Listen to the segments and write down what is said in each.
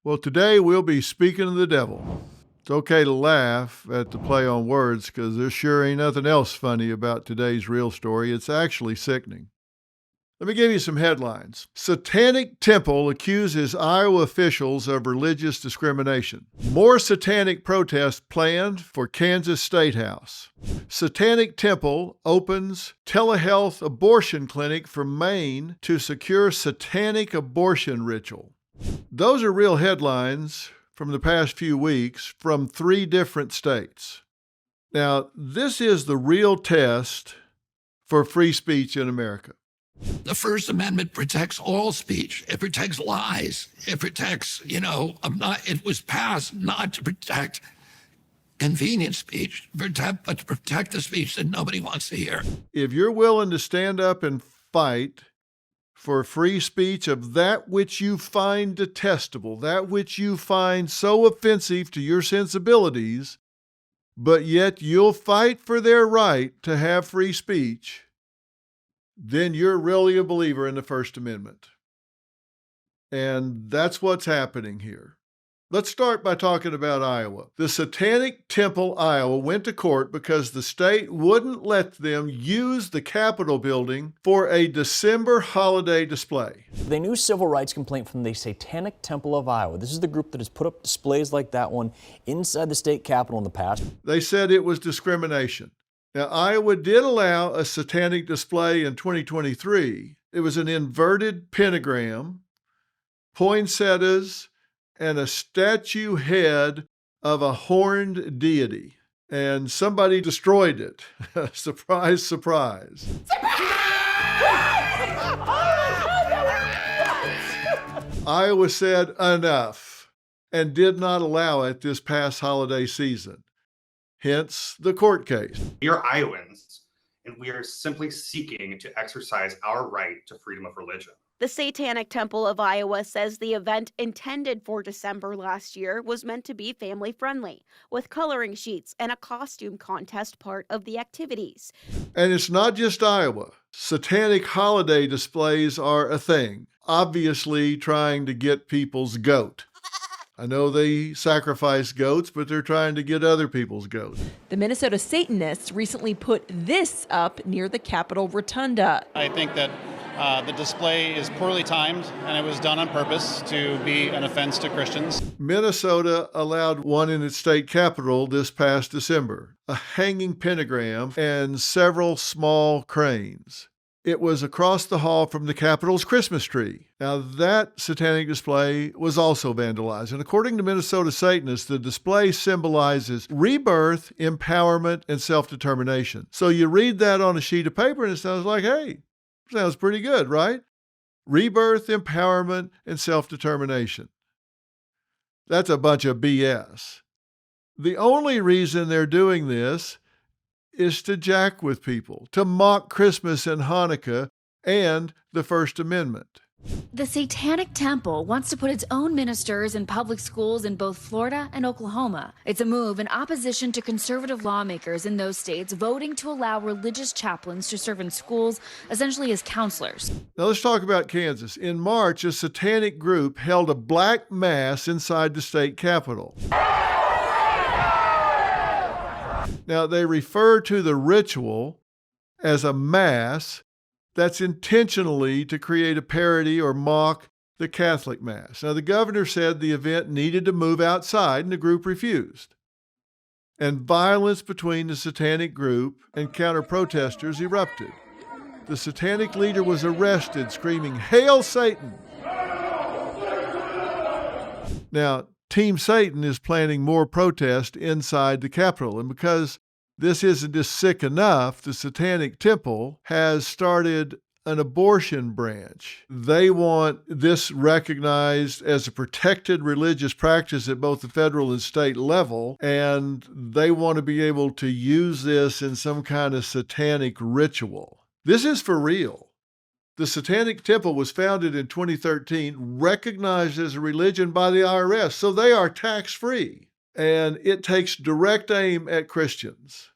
Well, today we'll be speaking of the devil. It's okay to laugh at the play on words because there sure ain't nothing else funny about today's real story. It's actually sickening. Let me give you some headlines. Satanic temple accuses Iowa officials of religious discrimination. More satanic protests planned for Kansas State House. Satanic temple opens telehealth abortion clinic for Maine to secure satanic abortion ritual. Those are real headlines from the past few weeks from 3 different states. Now, this is the real test for free speech in America. The First Amendment protects all speech. It protects lies. It protects, it was passed not to protect convenient speech, but to protect the speech that nobody wants to hear. If you're willing to stand up and fight for free speech of that which you find detestable, that which you find so offensive to your sensibilities, but yet you'll fight for their right to have free speech, then you're really a believer in the First Amendment. And that's what's happening here. Let's start by talking about Iowa. The Satanic Temple, Iowa, went to court because the state wouldn't let them use the Capitol building for a December holiday display. The new civil rights complaint from the Satanic Temple of Iowa. This is the group that has put up displays like that one inside the state capitol in the past. They said it was discrimination. Now, Iowa did allow a satanic display in 2023. It was an inverted pentagram, poinsettias, and a statue head of a horned deity. And somebody destroyed it. Surprise, surprise. Iowa said enough and did not allow it this past holiday season. Hence the court case. We are Iowans, and we are simply seeking to exercise our right to freedom of religion. The Satanic Temple of Iowa says the event intended for December last year was meant to be family-friendly, with coloring sheets and a costume contest part of the activities. And it's not just Iowa. Satanic holiday displays are a thing, obviously trying to get people's goat. I know they sacrifice goats, but they're trying to get other people's goats. The Minnesota Satanists recently put this up near the Capitol Rotunda. I think that the display is poorly timed, and it was done on purpose to be an offense to Christians. Minnesota allowed one in its state capitol this past December, a hanging pentagram and several small cranes. It was across the hall from the Capitol's Christmas tree. Now, that satanic display was also vandalized. And according to Minnesota Satanists, the display symbolizes rebirth, empowerment, and self-determination. So you read that on a sheet of paper and it sounds like, hey, sounds pretty good, right? Rebirth, empowerment, and self-determination. That's a bunch of BS. The only reason they're doing this is to jack with people, to mock Christmas and Hanukkah and the First Amendment. The Satanic Temple wants to put its own ministers in public schools in both Florida and Oklahoma. It's a move in opposition to conservative lawmakers in those states voting to allow religious chaplains to serve in schools, essentially as counselors. Now let's talk about Kansas. In March, a satanic group held a black mass inside the state capitol. Now, they refer to the ritual as a mass that's intentionally to create a parody or mock the Catholic Mass. Now, the governor said the event needed to move outside, and the group refused. And violence between the satanic group and counter-protesters erupted. The satanic leader was arrested, screaming, "Hail Satan!" Now, Team Satan is planning more protest inside the Capitol. And because this isn't just sick enough, the Satanic Temple has started an abortion branch. They want this recognized as a protected religious practice at both the federal and state level, and they want to be able to use this in some kind of satanic ritual. This is for real. The Satanic Temple was founded in 2013, recognized as a religion by the IRS, so they are tax-free. And it takes direct aim at Christians.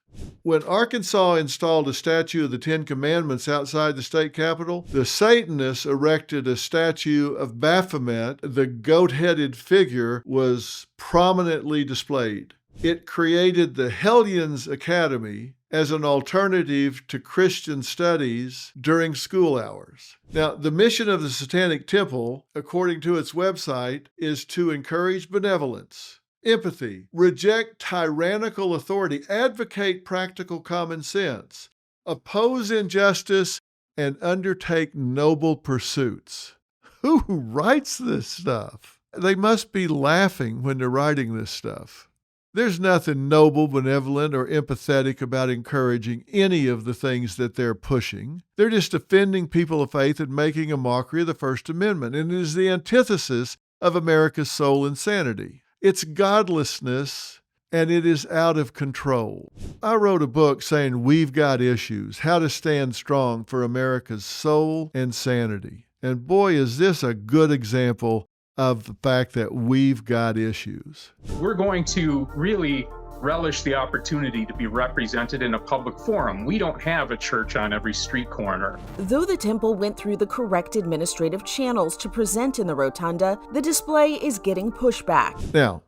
When Arkansas installed a statue of the Ten Commandments outside the state capitol, the Satanists erected a statue of Baphomet. The goat-headed figure was prominently displayed. It created the Hellions Academy as an alternative to Christian studies during school hours. Now, the mission of the Satanic Temple, according to its website, is to encourage benevolence, empathy, reject tyrannical authority, advocate practical common sense, oppose injustice, and undertake noble pursuits. Who writes this stuff? They must be laughing when they're writing this stuff. There's nothing noble, benevolent, or empathetic about encouraging any of the things that they're pushing. They're just offending people of faith and making a mockery of the First Amendment, and it is the antithesis of America's soul insanity. It's godlessness, and it is out of control. I wrote a book saying we've got issues, how to stand strong for America's soul and sanity. And boy, is this a good example of the fact that we've got issues. We're going to really relish the opportunity to be represented in a public forum. We don't have a church on every street corner. Though the temple went through the correct administrative channels to present in the rotunda, the display is getting pushback. Now,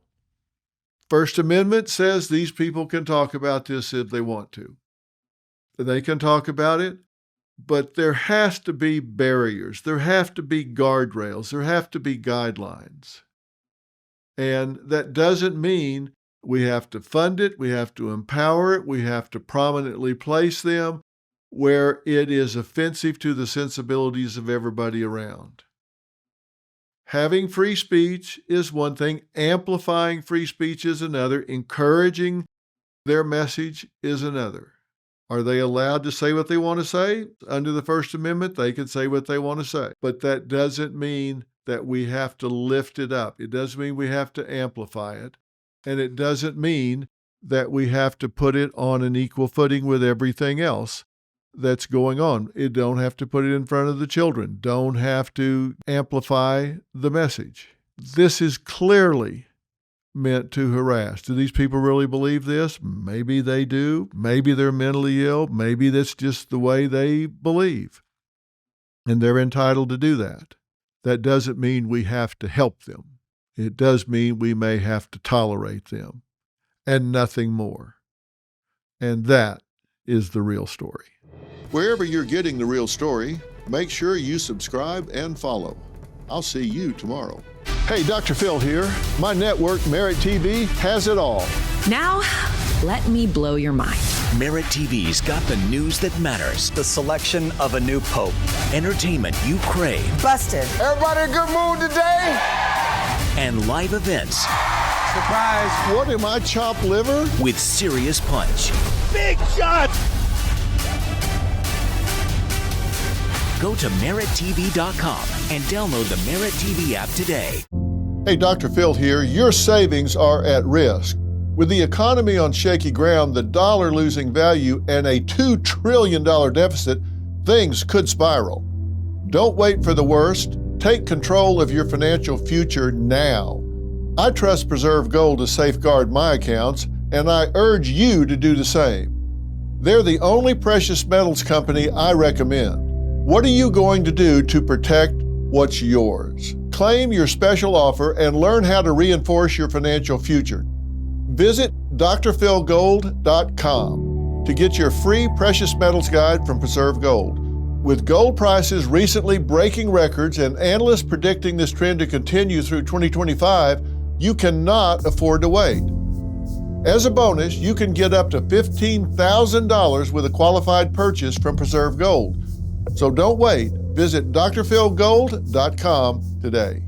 First Amendment says these people can talk about this if they want to. They can talk about it, but there has to be barriers. There have to be guardrails. There have to be guidelines. And that doesn't mean we have to fund it, we have to empower it, we have to prominently place them where it is offensive to the sensibilities of everybody around. Having free speech is one thing, amplifying free speech is another, encouraging their message is another. Are they allowed to say what they want to say? Under the First Amendment, they can say what they want to say. But that doesn't mean that we have to lift it up. It doesn't mean we have to amplify it. And it doesn't mean that we have to put it on an equal footing with everything else that's going on. You don't have to put it in front of the children. Don't have to amplify the message. This is clearly meant to harass. Do these people really believe this? Maybe they do. Maybe they're mentally ill. Maybe that's just the way they believe. And they're entitled to do that. That doesn't mean we have to help them. It does mean we may have to tolerate them and nothing more. And that is the real story. Wherever you're getting the real story, make sure you subscribe and follow. I'll see you tomorrow. Hey, Dr. Phil here. My network, Merit TV, has it all. Now, let me blow your mind. Merit TV's got the news that matters. The selection of a new pope. Entertainment you crave. Busted. Everybody in good mood today? And live events. Surprise. What am I, chopped liver? With serious punch. Big shot. Go to merittv.com and download the Merit TV app today. Hey, Dr. Phil here. Your savings are at risk. With the economy on shaky ground, the dollar losing value, and a $2 trillion deficit, things could spiral. Don't wait for the worst. Take control of your financial future now. I trust Preserve Gold to safeguard my accounts, and I urge you to do the same. They're the only precious metals company I recommend. What are you going to do to protect what's yours? Claim your special offer and learn how to reinforce your financial future. Visit drphilgold.com to get your free precious metals guide from Preserve Gold. With gold prices recently breaking records and analysts predicting this trend to continue through 2025, you cannot afford to wait. As a bonus, you can get up to $15,000 with a qualified purchase from Preserve Gold. So don't wait. Visit drphilgold.com today.